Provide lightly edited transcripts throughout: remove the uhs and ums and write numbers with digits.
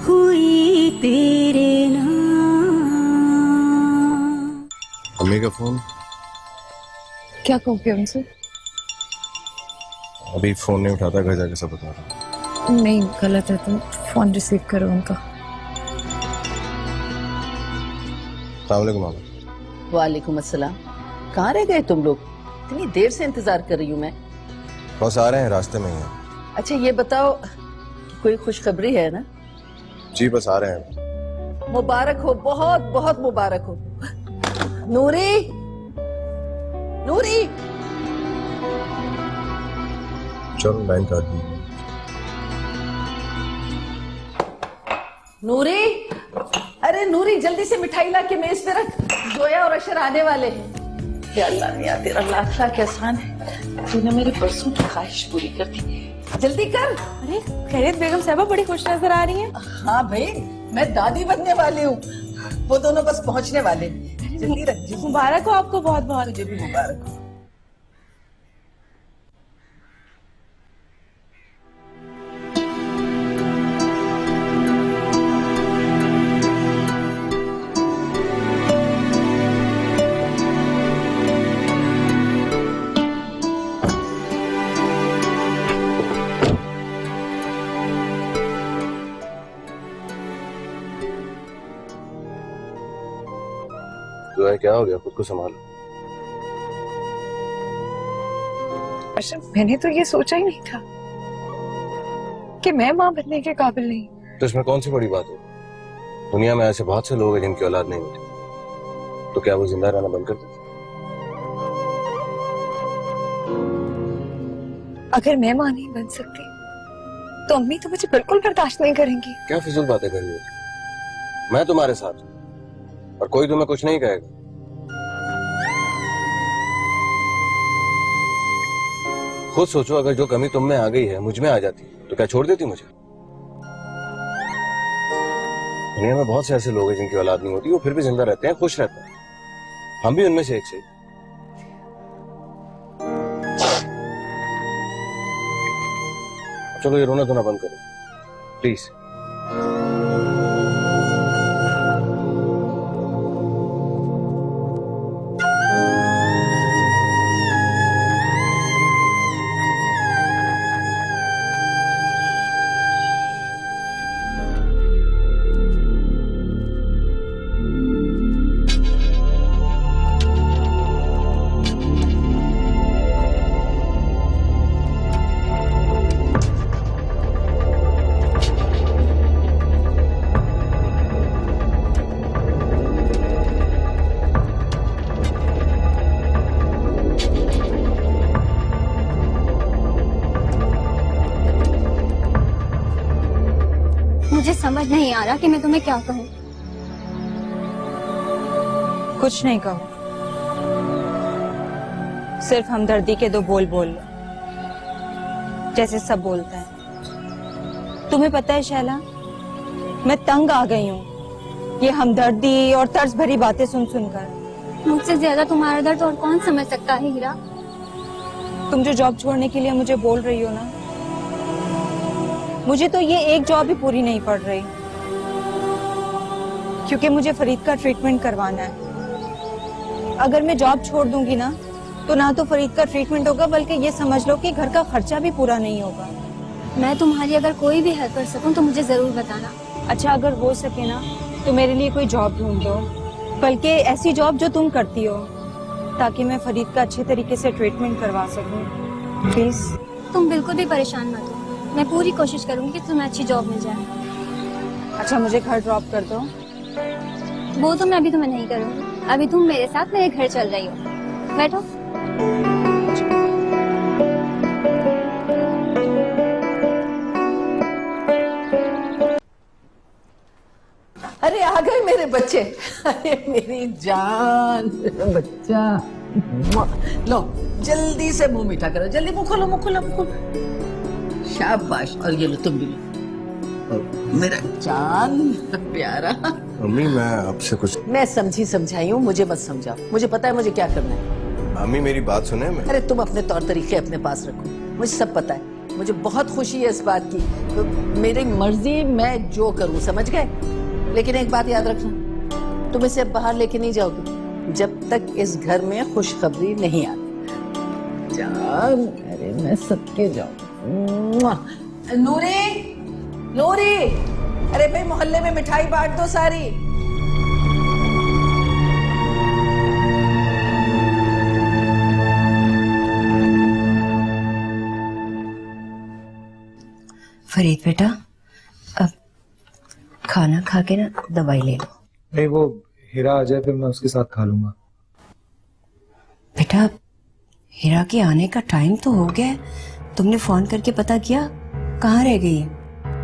हुई तेरे नाम। मम्मी का फोन क्या कहोगे उनसे? अभी फोन नहीं उठाता, घर जाके सब बता रहा। नहीं, गलत है, तुम फोन रिसीव करो उनका। अस्सलाम वालेकुम मामा। वालेकुम अस्सलाम। कहाँ रह गए तुम लोग? इतनी देर से इंतजार कर रही हूँ मैं। बस आ रहे हैं, रास्ते में ही हैं। अच्छा ये बताओ, कोई खुशखबरी है ना? जी बस आ रहे हैं। मुबारक हो, बहुत बहुत मुबारक हो। नूरी, नूरी, चलो लाइन काट दी। नूरी, अरे नूरी जल्दी से मिठाई ला के मेज पे रख, जोया और अशर आने वाले हैं। या अल्लाह मियां तेरा लाख लाख एहसान है, तूने मेरी परसों की ख्वाहिश पूरी कर दी। जल्दी कर। अरे खैरियत बेगम साहबा बड़ी खुश नजर आ रही हैं। हाँ भाई, मैं दादी बनने वाली हूँ, वो दोनों बस पहुँचने वाले हैं। जल्दी रख जी। मुबारक हो आपको, बहुत बहुत। मुझे भी मुबारक हो। जो है क्या हो गया, खुद को संभालो। अशरफ, मैंने तो ये सोचा ही नहीं था कि मैं माँ बनने के काबिल नहीं। तो इसमें कौन सी बड़ी बात है? दुनिया में ऐसे बहुत से लोग हैं जिनकी औलाद नहीं होती, तो क्या वो जिंदा रहना बंद कर देते? अगर मैं माँ नहीं बन सकती तो अम्मी तो मुझे बिल्कुल बर्दाश्त नहीं करेंगी। क्या फिजूल बातें कर रही हो? मैं तुम्हारे साथ हूं और कोई तुम्हें कुछ नहीं कहेगा। खुद सोचो, अगर जो कमी तुम में आ गई है मुझ में आ जाती तो क्या छोड़ देती मुझे? दुनिया में बहुत से ऐसे लोग हैं जिनकी औलाद नहीं होती, वो फिर भी जिंदा रहते हैं, खुश रहते हैं। हम भी उनमें से एक से। चलो ये रोना धोना बंद करो प्लीज। मुझे समझ नहीं आ रहा कि मैं तुम्हें क्या कहूँ। कुछ नहीं कहो, सिर्फ हमदर्दी के दो बोल बोल लो, जैसे सब बोलते हैं। तुम्हें पता है शैला, मैं तंग आ गई हूँ ये हमदर्दी और तर्ज भरी बातें सुन सुनकर। मुझसे ज्यादा तुम्हारा दर्द और कौन समझ सकता है हीरा। तुम जो जॉब छोड़ने के लिए मुझे बोल रही हो ना, मुझे तो ये एक जॉब भी पूरी नहीं पड़ रही, क्योंकि मुझे फरीद का ट्रीटमेंट करवाना है। अगर मैं जॉब छोड़ दूंगी ना, तो ना तो फरीद का ट्रीटमेंट होगा, बल्कि ये समझ लो कि घर का खर्चा भी पूरा नहीं होगा। मैं तुम्हारी अगर कोई भी हेल्प कर सकूं तो मुझे जरूर बताना। अच्छा, अगर हो सके ना तो मेरे लिए कोई जॉब ढूंढ दो, बल्कि ऐसी जॉब जो तुम करती हो, ताकि मैं फरीद का अच्छे तरीके से ट्रीटमेंट करवा सकूं। प्लीज। तुम बिल्कुल भी परेशान मत हो, मैं पूरी कोशिश करूंगी कि तुम्हें अच्छी जॉब मिल जाए। अच्छा, मुझे घर ड्रॉप कर दो। वो तो मैं अभी तुम्हें नहीं करूंगी, अभी तुम मेरे साथ मेरे घर चल रही हो। बैठो। अरे आ गए मेरे बच्चे, अरे मेरी जान, बच्चा। लो जल्दी से मुंह मीठा करो, जल्दी मुंह खोलो, मुंह खोलो, मुंह खोलो। शाबाश, और ये लो तुम भी लो। मेरा जान प्यारा। मम्मी मैं आपसे कुछ। मैं समझी समझाई हूँ, मुझे मत समझाओ, मुझे पता है मुझे क्या करना है। मम्मी मेरी बात सुने। मैं अरे तुम अपने तौर तरीके अपने पास रखो, मुझे सब पता है। मुझे बहुत खुशी है इस बात की। तो मेरी मर्जी, मैं जो करूं, समझ गए? लेकिन एक बात याद रखना, तुम इसे अब बाहर लेके नहीं जाओगे जब तक इस घर में खुशखबरी नहीं आती। जान, अरे मैं सबके जाऊं। नूरी, नूरी, अरे भाई मोहल्ले में मिठाई बांट दो सारी। फरीद बेटा, अब खाना खा के ना दवाई ले लो। नहीं, वो हीरा आ जाए फिर मैं उसके साथ खा लूंगा। बेटा, हीरा के आने का टाइम तो हो गया है, तुमने फोन करके पता किया कहाँ रह गई है?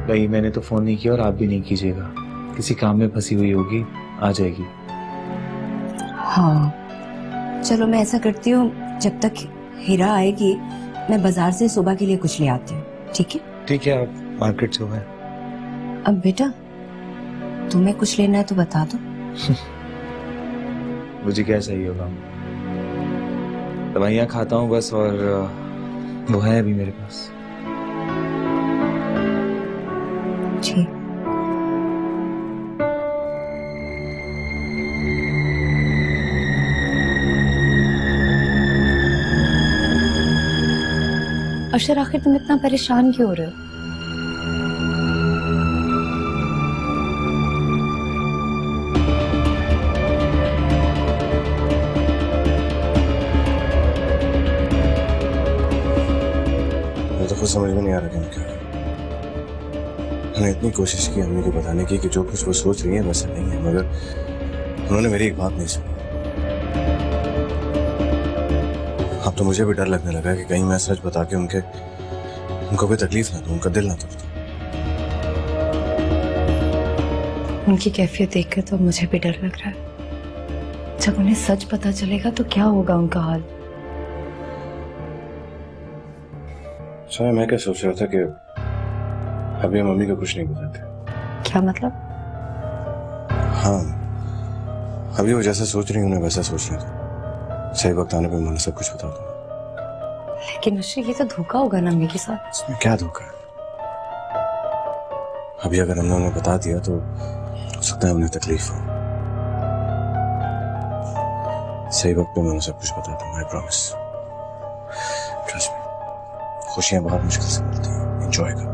नहीं, मैंने तो फोन नहीं किया और आप भी नहीं कीजिएगा। किसी काम में फंसी हुई होगी, आ जाएगी। हाँ चलो, मैं ऐसा करती हूँ, जब तक हीरा आएगी मैं बाजार से सुबह के लिए कुछ ले आती हूँ, ठीक है? ठीक है, आप मार्केट से हैं। अब बेटा, तुम्हें कुछ लेना है तो बता दो। मुझे क्या चाहिए होगा? दवाइयाँ खाता हूँ बस, और वो है अभी मेरे पास। ठीक। अशर, आखिर तुम इतना परेशान क्यों हो रहे हो? मुझे तो कुछ समझ में नहीं आ रहा कि मैं क्या करूं। मैंने इतनी कोशिश की अम्मी को बताने की कि जो कुछ वो सोच रही है वैसा नहीं है, मगर उन्होंने मेरी एक बात नहीं सुनी। अब तो मुझे भी डर लगने लगा कि कहीं मैं सच बता के उनको कोई तकलीफ ना दूं, उनका दिल ना तोड़ दूं। उनकी कैफियत देखकर तो मुझे भी डर लग रहा है। जब उन्हें सच पता चलेगा तो क्या होगा उनका हाल। अच्छा, मैं क्या सोच रहा था कि अभी हम मम्मी को कुछ नहीं बताते। क्या मतलब? हाँ, अभी वो जैसा सोच रही उन्हें वैसा सोचने दो। सही वक्त आने पर मैं सब कुछ बता दूंगा। लेकिन अशर, ये तो धोखा होगा ना अम्मी के साथ। इसमें क्या धोखा है? अभी अगर हमने उन्हें बता दिया तो हो सकता है उन्हें तकलीफ हो। सही वक्त पे मैं उन्हें सब कुछ बता दूंगा, आई प्रॉमिस। ट्रस्ट मी, खुशियां बहुत मुश्किल से मिलती हैं, एंजॉय करो।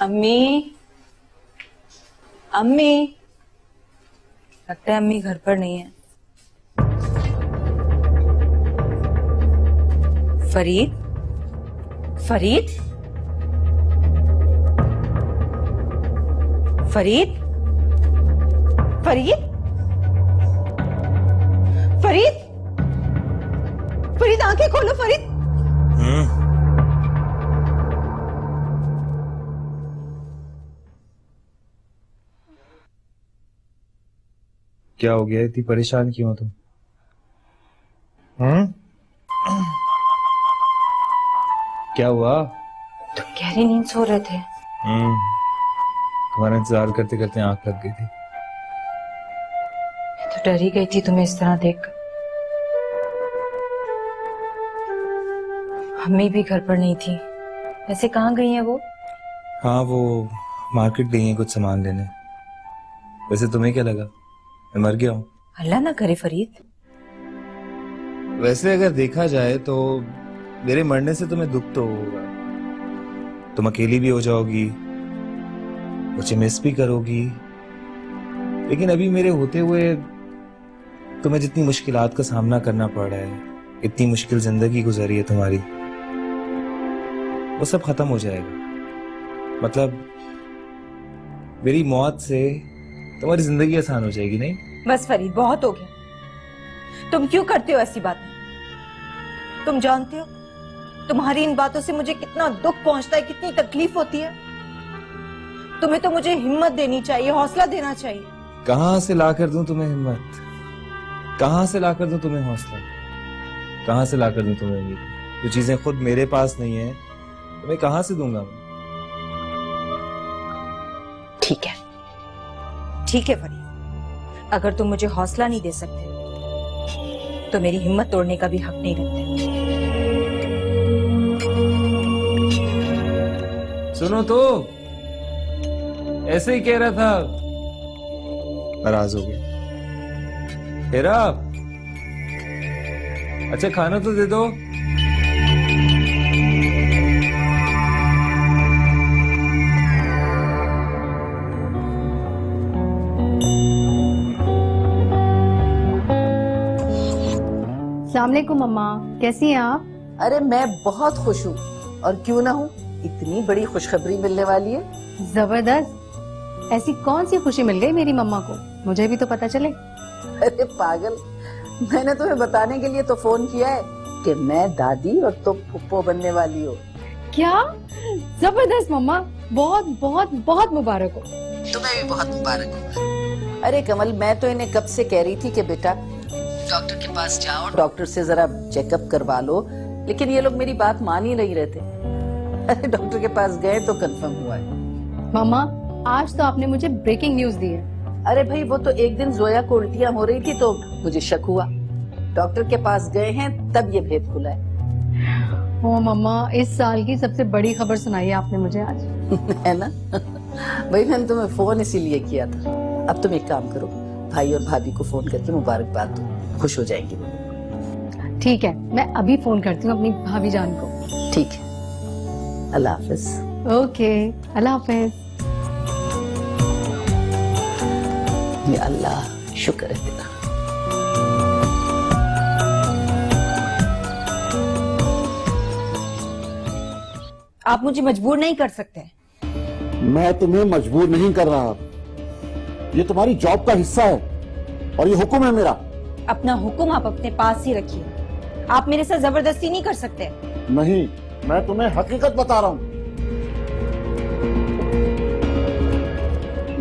अम्मी, अम्मी, लगता है अम्मी घर पर नहीं है। फरीद, फरीद, फरीद, फरीद, फरीद, फरीद, आंखें खोलो फरीद। क्या हो गया? इतनी परेशान क्यों हो तुम? क्या हुआ? तो गहरी नींद सो रहे थे। तुम्हारा इंतजार करते करते आंख लग गई थी। मैं तो डर ही गई थी तुम्हें इस तरह देखकर। अम्मी भी घर पर नहीं थी। वैसे कहाँ गई हैं वो? हाँ, वो मार्केट गई हैं कुछ सामान लेने। वैसे तुम्हें क्या लगा मैं मर गया हूँ? अल्लाह ना करे फरीद। वैसे अगर देखा जाए तो मेरे मरने से तुम्हें दुख तो होगा। तुम अकेली भी हो जाओगी, मुझे मिस भी करोगी, लेकिन अभी मेरे होते हुए तुम्हें जितनी मुश्किलात का सामना करना पड़ रहा है, इतनी मुश्किल जिंदगी गुजरी है तुम्हारी, वो सब खत्म हो जाएगा। मतलब मेरी मौत से तुम्हारी जिंदगी आसान हो जाएगी। नहीं? बस फरीद, बहुत हो गया। तुम क्यों करते हो ऐसी बातें? तुम जानते हो तुम्हारी इन बातों से मुझे कितना दुख पहुंचता है, कितनी तकलीफ होती है। तुम्हें तो मुझे हिम्मत देनी चाहिए, हौसला देना चाहिए। कहां से ला कर दूं तुम्हें हिम्मत? कहां से ला कर दूं तुम्हें हौसला? कहां से ला कर दूं तुम्हें उम्मीद? जो चीजें खुद मेरे पास नहीं है तो मैं कहां से दूंगा? ठीक है फरीद, अगर तुम मुझे हौसला नहीं दे सकते तो मेरी हिम्मत तोड़ने का भी हक नहीं रखते। सुनो तो, ऐसे ही कह रहा था, नाराज हो गया। हेरा, अच्छा खाना तो दे दो। अस्सलामुअलैकुम मम्मा, कैसी हैं आप? अरे मैं बहुत खुश हूँ, और क्यों ना हूँ, इतनी बड़ी खुशखबरी मिलने वाली है। जबरदस्त। ऐसी कौन सी खुशी मिल गई मेरी मम्मा को, मुझे भी तो पता चले। अरे पागल, मैंने तुम्हें बताने के लिए तो फोन किया है कि मैं दादी और तुम पुप्पो बनने वाली हो। क्या? जबरदस्त मम्मा, बहुत बहुत बहुत मुबारक हो। तुम्हें भी बहुत मुबारक हो। अरे कमल, मैं तो इन्हें कब से कह रही थी कि बेटा डॉक्टर के पास जाओ, डॉक्टर से जरा चेकअप करवा लो, लेकिन ये लोग मेरी बात मान ही नहीं रहे थे। अरे डॉक्टर के पास गए तो कंफर्म हुआ है। मम्मा, आज तो आपने मुझे ब्रेकिंग न्यूज दी है। अरे भाई, वो तो एक दिन जोया को उल्टियां हो रही थी तो मुझे शक हुआ, डॉक्टर के पास गए हैं तब ये भेद खुला है। ओ मम्मा, इस साल की सबसे बड़ी खबर सुनाई है आपने मुझे आज। है ना? भाई मैंने तुम्हें फोन इसीलिए किया था। अब तुम एक काम करो, भाई और भाभी को फोन करके मुबारकबाद दो, खुश हो जाएंगे वो। ठीक है, मैं अभी फोन करती हूँ अपनी भाभी जान को। ठीक है, अल्लाह हाफिज। ओके, अल्लाह हाफिज। ये अल्लाह शुक्र है तेरा। आप मुझे मजबूर नहीं कर सकते। मैं तुम्हें मजबूर नहीं कर रहा, ये तुम्हारी जॉब का हिस्सा है और ये हुक्म है मेरा। अपना हुक्म आप अपने पास ही रखिए, आप मेरे साथ जबरदस्ती नहीं कर सकते। नहीं, मैं तुम्हें हकीकत बता रहा हूं।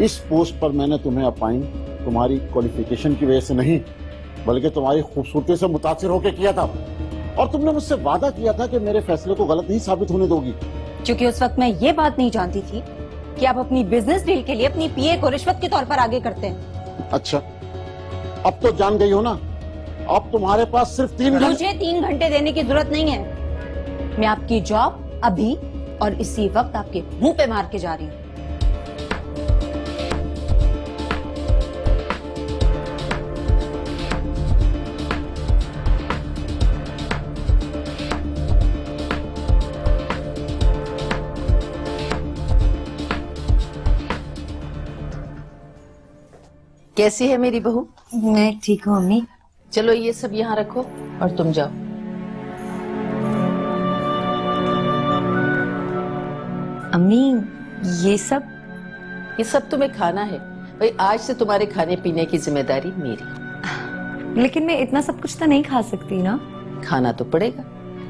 इस पोस्ट पर मैंने तुम्हें अपॉइंट तुम्हारी क्वालिफिकेशन की वजह से नहीं, बल्कि तुम्हारी खूबसूरती से मुतासिर होकर किया था, और तुमने मुझसे वादा किया था कि मेरे फैसले को गलत नहीं साबित होने दोगी। क्योंकि उस वक्त मैं ये बात नहीं जानती थी कि आप अपनी बिजनेस डील के लिए अपनी पीए को रिश्वत के तौर पर आगे करते हैं। अच्छा, अब तो जान गई हो ना। अब तुम्हारे पास सिर्फ 3 घंटे। मुझे 3 घंटे देने की जरूरत नहीं है। मैं आपकी जॉब अभी और इसी वक्त आपके मुंह पे मार के जा रही हूँ। कैसी है मेरी बहू? मैं ठीक हूँ अम्मी। चलो ये सब यहाँ रखो और तुम जाओ। अम्मी, ये सब तुम्हें खाना है। भाई आज से तुम्हारे खाने पीने की जिम्मेदारी मेरी। लेकिन मैं इतना सब कुछ तो नहीं खा सकती ना। खाना तो पड़ेगा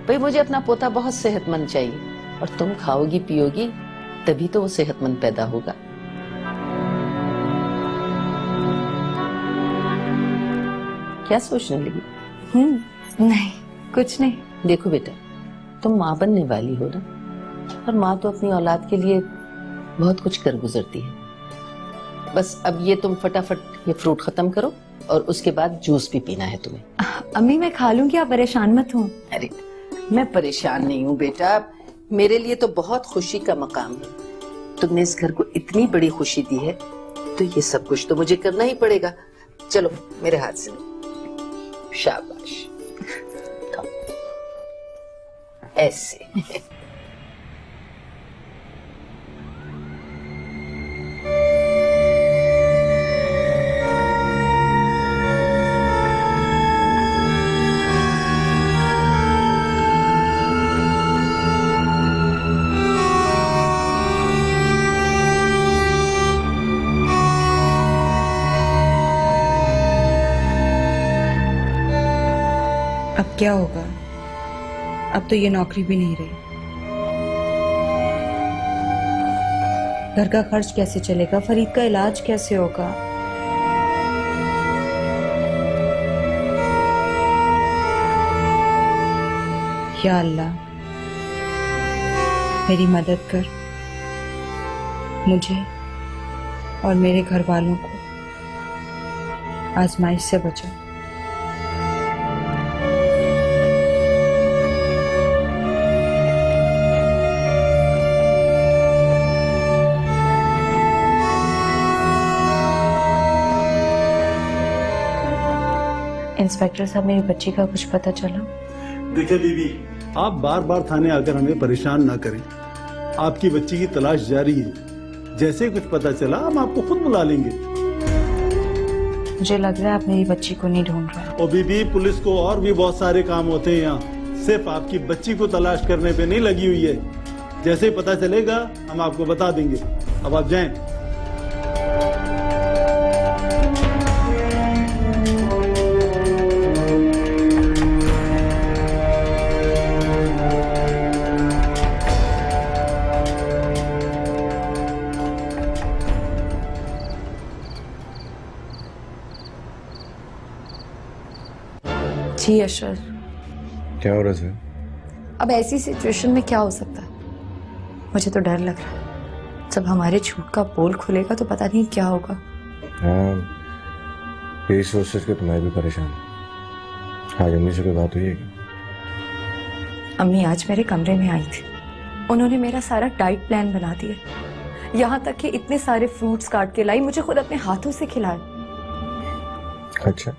भाई, मुझे अपना पोता बहुत सेहतमंद चाहिए, और तुम खाओगी पियोगी तभी तो वो सेहतमंद पैदा होगा। क्या सोचने लगी? नहीं, कुछ नहीं। देखो बेटा, तुम माँ बनने वाली हो ना, और माँ तो अपनी औलाद के लिए बहुत कुछ कर गुजरती है। बस अब ये तुम फटाफट ये फ्रूट खत्म करो, और उसके बाद जूस भी पीना है तुम्हें। अम्मी मैं खा लूंगी, आप परेशान मत हो। अरे मैं परेशान नहीं हूँ बेटा, मेरे लिए तो बहुत खुशी का मकाम है। तुमने इस घर को इतनी बड़ी खुशी दी है तो ये सब कुछ तो मुझे करना ही पड़ेगा। चलो मेरे हाथ से, शाबाश, खाओ। ऐसे। अब क्या होगा? अब तो ये नौकरी भी नहीं रही, घर का खर्च कैसे चलेगा, फरीद का इलाज कैसे होगा? या अल्लाह मेरी मदद कर, मुझे और मेरे घर वालों को आजमाइश से बचा। इंस्पेक्टर साहब, मेरी बच्ची का कुछ पता चला? देखिए बीबी, आप बार बार थाने आकर हमें परेशान ना करें। आपकी बच्ची की तलाश जारी है। जैसे ही कुछ पता चला हम आपको खुद बुला लेंगे। मुझे लग रहा है आप मेरी बच्ची को नहीं ढूंढ रहे। और बीबी, पुलिस को और भी बहुत सारे काम होते हैं यहाँ, सिर्फ आपकी बच्ची को तलाश करने पे नहीं लगी हुई है। जैसे ही पता चलेगा हम आपको बता देंगे। अब आप जाएं। जी अशर, क्या हो रहा है? अब ऐसी सिचुएशन में क्या हो सकता है? मुझे तो डर लग रहा है। जब हमारे झूठ का पोल खुलेगा तो पता नहीं क्या होगा। हाँ, यही सोच के तो मैं भी परेशान हूँ। आज अम्मी से कोई बात हुई है क्या? अम्मी आज मेरे कमरे में आई थी। उन्होंने मेरा सारा डाइट प्लान बना दिया। यहाँ तक कि इतने सारे फ्रूट्स काट के लाई, मुझे खुद अपने हाथों से खिलाए। अच्छा,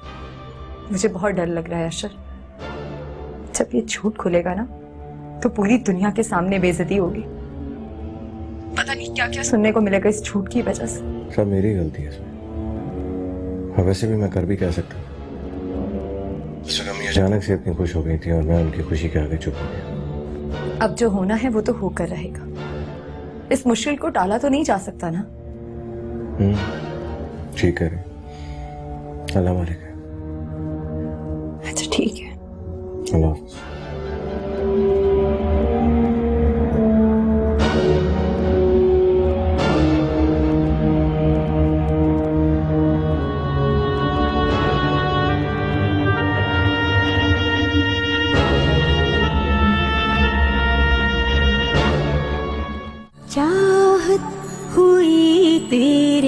मुझे बहुत डर लग रहा है अशर। जब ये झूठ खुलेगा ना तो पूरी दुनिया के सामने बेइज्जती होगी। पता नहीं क्या क्या सुनने को मिलेगा इस झूठ की वजह से। सब मेरी गलती है इसमें। और वैसे भी मैं कर भी क्या सकता हूँ। उस अम्मी अचानक से इतनी खुश हो गई थी और मैं उनकी खुशी के आगे चुप हो गया। अब जो होना है वो तो होकर रहेगा। इस मुश्किल को टाला तो नहीं जा सकता ना। ठीक है, अल्लाह मालिक है। अच्छा ठीक है, अल्लाह हाफ़िज़। चाहत हुई तेरी